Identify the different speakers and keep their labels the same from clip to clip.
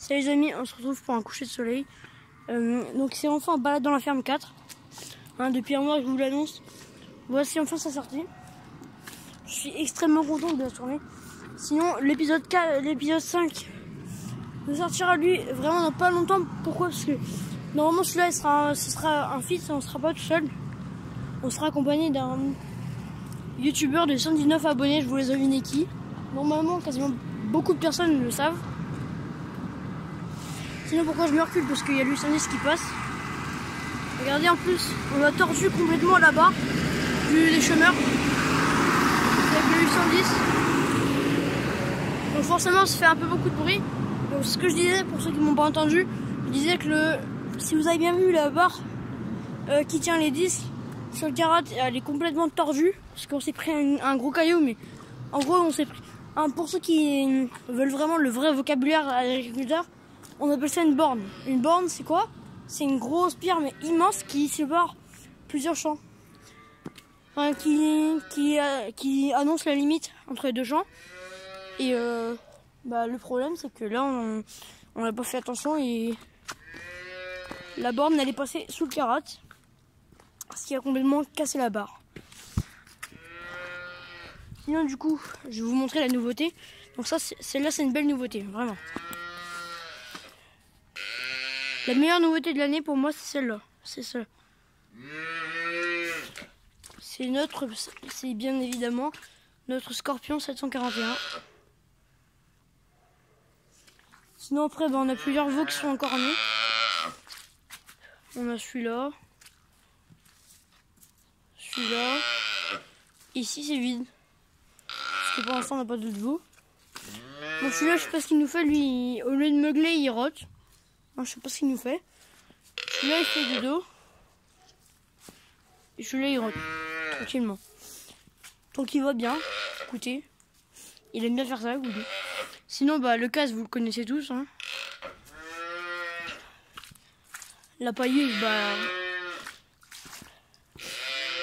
Speaker 1: Salut les amis, on se retrouve pour un coucher de soleil. Donc c'est enfin en balade dans la ferme 4. Depuis un mois je vous l'annonce. Voici enfin sa sortie. Je suis extrêmement content de la tournée. Sinon l'épisode 5 ne sortira lui vraiment dans pas longtemps. Pourquoi? Parce que normalement celui-là ce sera un feat, on ne sera pas tout seul. On sera accompagné d'un youtubeur de 119 abonnés, je vous les devinez qui. Normalement quasiment beaucoup de personnes le savent. Sinon pourquoi je me recule? Parce qu'il y a l'U110 qui passe. Regardez, en plus on a tordu complètement là-bas des chômeurs avec le U110. Donc forcément ça fait un peu beaucoup de bruit. Donc ce que je disais, pour ceux qui m'ont pas entendu, je disais que si vous avez bien vu la barre qui tient les disques sur le carotte, elle est complètement tordue parce qu'on s'est pris un gros caillou. Mais en gros on s'est pris, pour ceux qui veulent vraiment le vrai vocabulaire à l'agriculteur, on appelle ça une borne. Une borne, c'est quoi? C'est une grosse pierre mais immense qui sépare plusieurs champs. Enfin, qui annonce la limite entre les deux champs. Et le problème c'est que là on n'a pas fait attention et la borne elle est passée sous le carotte, ce qui a complètement cassé la barre. Sinon du coup je vais vous montrer la nouveauté. Donc ça, celle-là c'est une belle nouveauté, vraiment. La meilleure nouveauté de l'année pour moi c'est celle-là. C'est ça. C'est bien évidemment notre Scorpion 741. Sinon après on a plusieurs veaux qui sont encore nés. On a celui-là. Celui-là. Ici c'est vide. Parce que pour l'instant on n'a pas d'autres veaux. Donc celui-là je sais pas ce qu'il nous fait, lui au lieu de meugler il rote. Je sais pas ce qu'il nous fait. Celui-là il fait dodo. Et celui-là il rentre tranquillement. Donc il va bien. Écoutez, il aime bien faire ça, vous. Sinon le casse vous le connaissez tous. La pailleuse,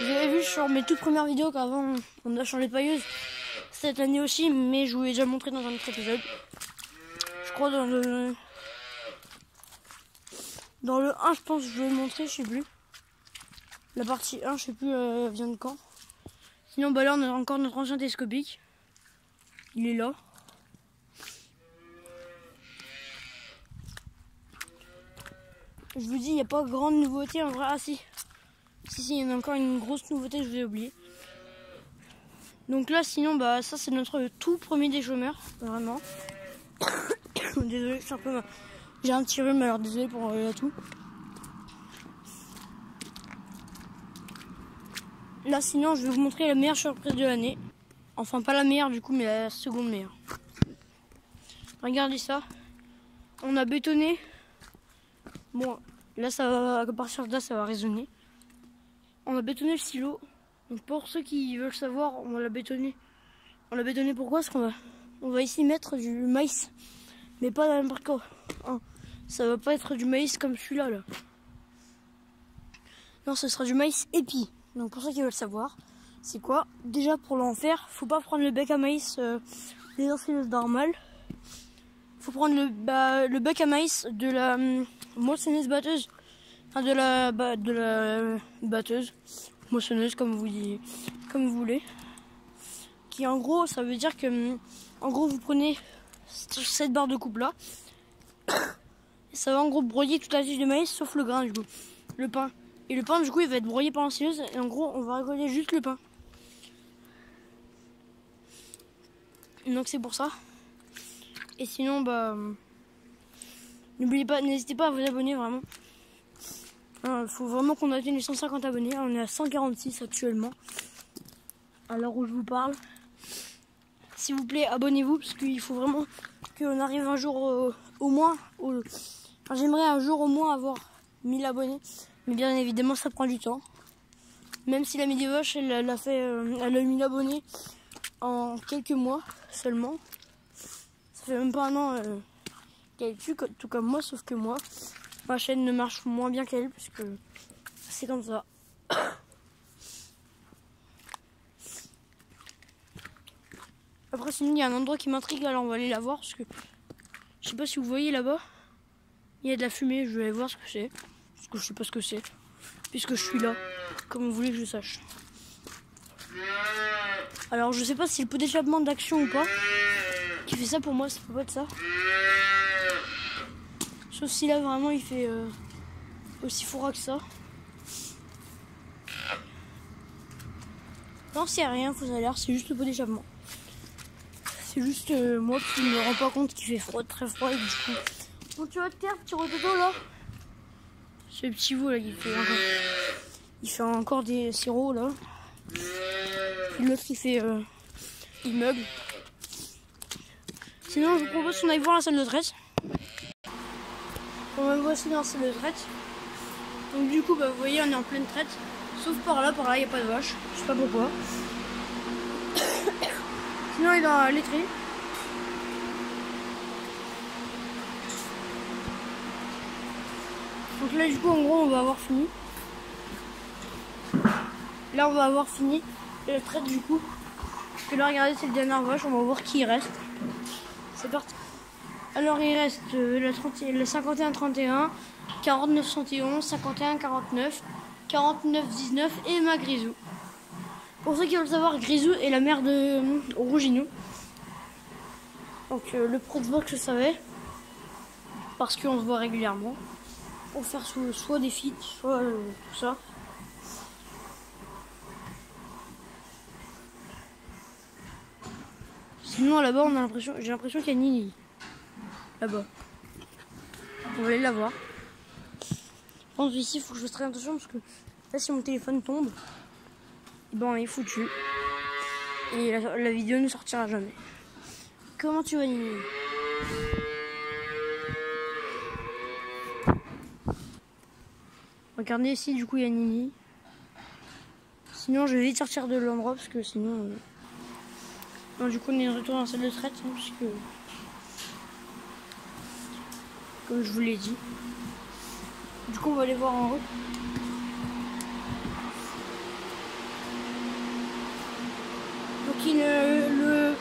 Speaker 1: vous avez vu sur mes toutes premières vidéos qu'avant on a changé de pailleuse. Cette année aussi, mais je vous l'ai déjà montré dans un autre épisode. Je crois dans le 1, je pense que je vais le montrer, je sais plus. La partie 1, je sais plus, vient de quand. Sinon, là, on a encore notre ancien télescopique. Il est là. Je vous dis, il n'y a pas grande nouveauté en vrai. Ah si. Si, il y en a encore une grosse nouveauté, je vous ai oublié. Donc là, sinon, ça c'est notre tout premier des chômeurs. Vraiment. Désolé, je suis un peu... J'ai un petit rhume, alors désolé pour la toux. Là sinon je vais vous montrer la meilleure surprise de l'année. Enfin pas la meilleure du coup mais la seconde meilleure. Regardez ça. On a bétonné. Bon là ça va, à partir de là ça va résonner. On a bétonné le silo. Donc pour ceux qui veulent savoir, on l'a bétonné. On l'a bétonné pourquoi? Parce qu'on va ici mettre du maïs. Mais pas n'importe quoi. Ça va pas être du maïs comme celui-là là. Non, ce sera du maïs épi. Donc pour ceux qui veulent savoir, c'est quoi? Déjà pour l'en faire, faut pas prendre le bec à maïs des ensileuses normales. Faut prendre le bec à maïs de la moissonneuse batteuse. Enfin de la batteuse. Moissonneuse comme vous voulez. Qui en gros, ça veut dire que en gros vous prenez cette barre de coupe là. Et ça va en gros broyer toute la tige de maïs sauf le grain du coup. Le pain. Et le pain du coup il va être broyé par l'ensileuse et en gros on va récolter juste le pain. Donc c'est pour ça. Et sinon n'oubliez pas, n'hésitez pas à vous abonner vraiment. Il faut vraiment qu'on atteigne les 150 abonnés. On est à 146 actuellement. À l'heure où je vous parle. S'il vous plaît abonnez-vous parce qu'il faut vraiment qu'on arrive un jour au moins. J'aimerais un jour au moins avoir 1000 abonnés. Mais bien évidemment ça prend du temps. Même si la Medivache elle a eu 1000 abonnés en quelques mois seulement. Ça fait même pas un an qu'elle tue, tout comme moi, sauf que moi, ma chaîne ne marche moins bien qu'elle, parce que c'est comme ça. Après sinon il y a un endroit qui m'intrigue, alors on va aller la voir parce que Je sais pas si vous voyez là-bas. Il y a de la fumée, je vais aller voir ce que c'est. Parce que je sais pas ce que c'est. Puisque je suis là. Comme vous voulez que je sache. Alors je sais pas si c'est le pot d'échappement d'action ou pas. Qui fait ça pour moi, ça peut pas être ça. Sauf si là vraiment il fait aussi froid que ça. Non, c'est rien, faut ça a l'air, c'est juste le pot d'échappement. C'est juste moi qui me rends pas compte qu'il fait froid, très froid et du coup. Bon, tu vois de terre, petit rototo là. C'est le petit veau là qui fait encore. Il fait encore des sirops là. Puis l'autre il fait. Il meuble. Sinon, je vous propose qu'on aille voir la salle de traite. On va voici dans la salle de traite. Donc, du coup, bah, vous voyez, on est en pleine traite. Sauf par là, il n'y a pas de vache. Je sais pas pourquoi. Sinon, il est dans la laiterie. Donc là, du coup, en gros, on va avoir fini. Là, on va avoir fini la traite, du coup. Parce que là, regardez, c'est la dernière vache. On va voir qui il reste. C'est parti. Alors, il reste la 51-31, 49-71, 51-49, 49-19 et ma Grisou. Pour ceux qui veulent savoir, Grisou est la mère de Rouginou. Donc, le Proxbox, je savais. Parce qu'on se voit régulièrement. Pour faire soit des feats, soit tout ça. Sinon là-bas on a l'impression, j'ai l'impression qu'il y a Nini. Là-bas. On va aller la voir. Je pense ici il faut que je fasse très attention parce que là si mon téléphone tombe, et ben on est foutu. Et la vidéo ne sortira jamais. Comment tu vas Nini? Regardez ici du coup il y a Nini. Sinon je vais vite sortir de l'endroit parce que sinon... Non, du coup on est de retour dans la salle de traite hein, puisque comme je vous l'ai dit. Du coup on va aller voir en haut. Donc le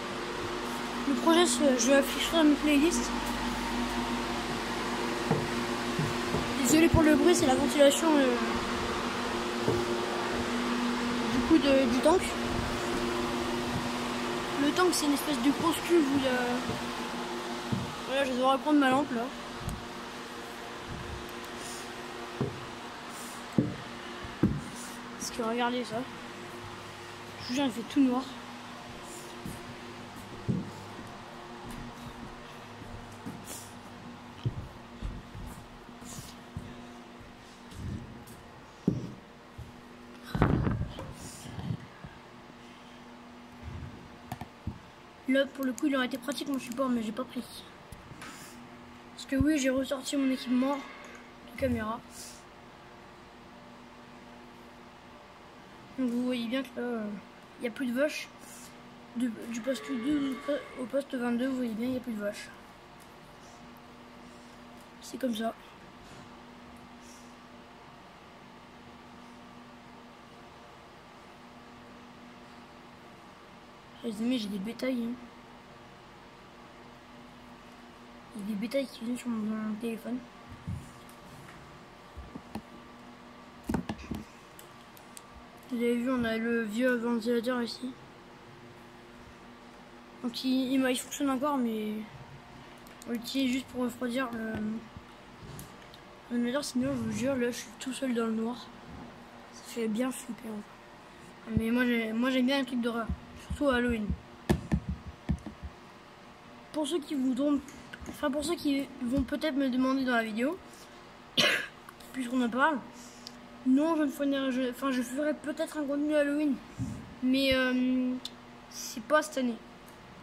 Speaker 1: projet je afficherai dans mes playlists. Désolé pour le bruit, c'est la ventilation du coup du tank. Le tank c'est une espèce de grosse cuve où il y a... Voilà, je vais devoir reprendre ma lampe là. Parce que regardez ça. Je vous jure, il fait tout noir. Là, pour le coup, il aurait été pratique mon support, mais j'ai pas pris. Parce que oui, j'ai ressorti mon équipement de caméra. Donc vous voyez bien que là, il n'y a plus de vaches. Du poste 2 au poste 22, vous voyez bien, il n'y a plus de vaches. C'est comme ça. Les amis, j'ai des bétails. Hein. Il y a des bétails qui viennent sur mon téléphone. Vous avez vu, on a le vieux ventilateur ici. Donc il fonctionne encore, mais on l'utilise juste pour refroidir le ventilateur. Sinon, je vous jure, là, je suis tout seul dans le noir. Ça fait bien flipper. Hein. Mais moi, j'aime bien les trucs d'horreur. Surtout à Halloween. Pour ceux qui voudront, enfin pour ceux qui vont peut-être me demander dans la vidéo, puisqu'on en parle, non, je ferai peut-être un contenu Halloween, mais c'est pas cette année,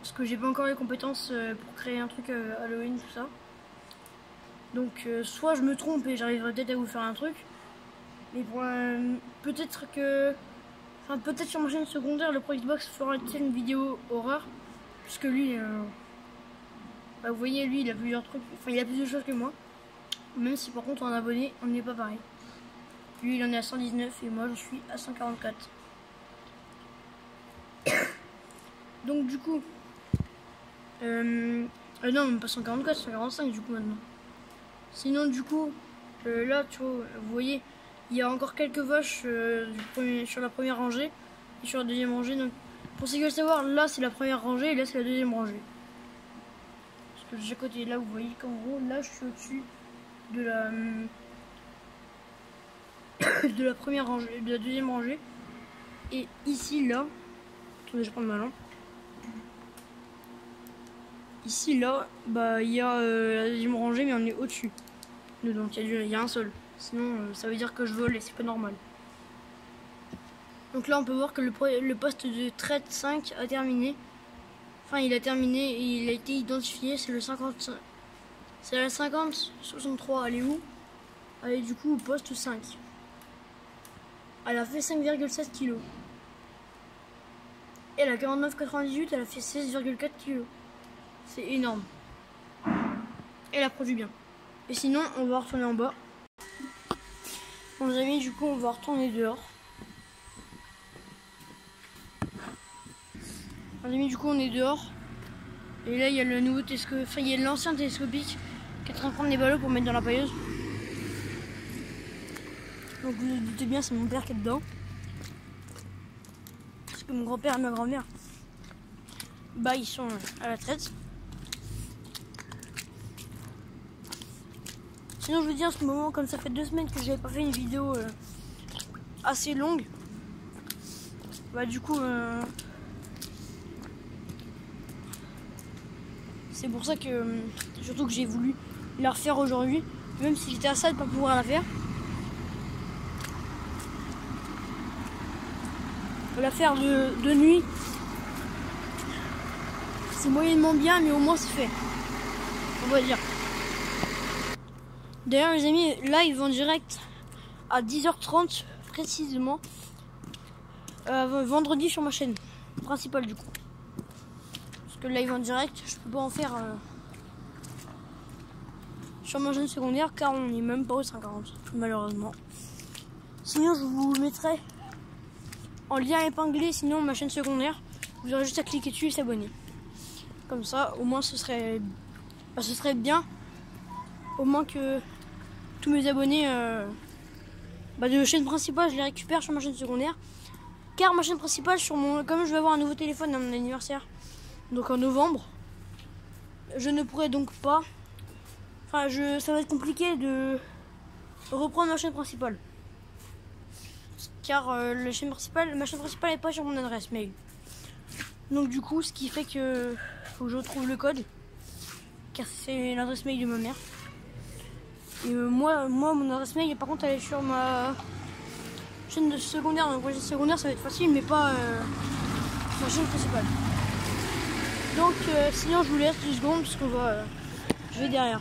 Speaker 1: parce que j'ai pas encore les compétences pour créer un truc Halloween, tout ça. Donc soit je me trompe et j'arriverai peut-être à vous faire un truc, mais pour peut-être que... Enfin, peut-être sur ma chaîne secondaire, le Proxbox fera une vidéo horreur. Puisque lui, bah, vous voyez, lui, il a plusieurs trucs. Enfin, il a plus de choses que moi. Même si par contre, en abonné, on n'est pas pareil. Lui, il en est à 119 et moi, je suis à 144. Donc, du coup, Non, même pas 144, 145 du coup maintenant. Sinon du coup, là tu vois, vous voyez, il y a encore quelques vaches sur la première rangée et sur la deuxième rangée. Donc pour ceux qui veulent savoir, là c'est la première rangée et là c'est la deuxième rangée. Parce que de chaque côté, là vous voyez qu'en gros, là je suis au-dessus de la de la première rangée, de la deuxième rangée. Et ici là, attendez, je vais prendre ma lampe. Ici là, bah il y a la deuxième rangée, mais on est au-dessus. Donc il y a un seul. Sinon ça veut dire que je vole et c'est pas normal. Donc là on peut voir que le poste de traite 5 a terminé. Enfin il a terminé et il a été identifié, c'est le 50. C'est la 5063, elle est où? Elle est du coup au poste 5. Elle a fait 5,7 kg. Et la 49,98, elle a fait 16,4 kg. C'est énorme. Elle a produit bien. Et sinon, on va retourner en bas. Bon les amis, du coup, on va retourner dehors. Les amis, du coup, on est dehors. Et là, il y a le nouveau télescope. Enfin, il y a l'ancien télescopique qui est en train de prendre des ballots pour mettre dans la pailleuse. Donc vous vous doutez bien, c'est mon père qui est dedans. Parce que mon grand-père et ma grand-mère, bah ils sont à la traite. Sinon je vous dis en ce moment, comme ça fait 2 semaines que j'avais pas fait une vidéo assez longue, bah du coup c'est pour ça que surtout que j'ai voulu la refaire aujourd'hui, même si j'étais à ça de pas pouvoir la faire. La faire de nuit, c'est moyennement bien, mais au moins c'est fait, on va dire. D'ailleurs les amis, live en direct à 10h30 précisément, vendredi sur ma chaîne principale du coup. Parce que live en direct, je peux pas en faire sur ma chaîne secondaire car on n'est même pas au 50 malheureusement. Sinon je vous mettrai en lien épinglé, sinon ma chaîne secondaire, vous aurez juste à cliquer dessus et s'abonner. Comme ça, au moins ce serait bien, au moins que tous mes abonnés de chaîne principale, je les récupère sur ma chaîne secondaire. Car ma chaîne principale, comme je vais avoir un nouveau téléphone à mon anniversaire, donc en novembre, je ne pourrai donc pas, ça va être compliqué de reprendre ma chaîne principale. Car ma chaîne principale n'est pas sur mon adresse mail. Donc du coup, ce qui fait que faut que je retrouve le code, car c'est l'adresse mail de ma mère. Et moi, mon adresse mail, par contre, elle est sur ma chaîne de secondaire. Donc ma chaîne secondaire, ça va être facile, mais pas ma chaîne principale. Donc sinon, je vous laisse 2 secondes parce je vais derrière.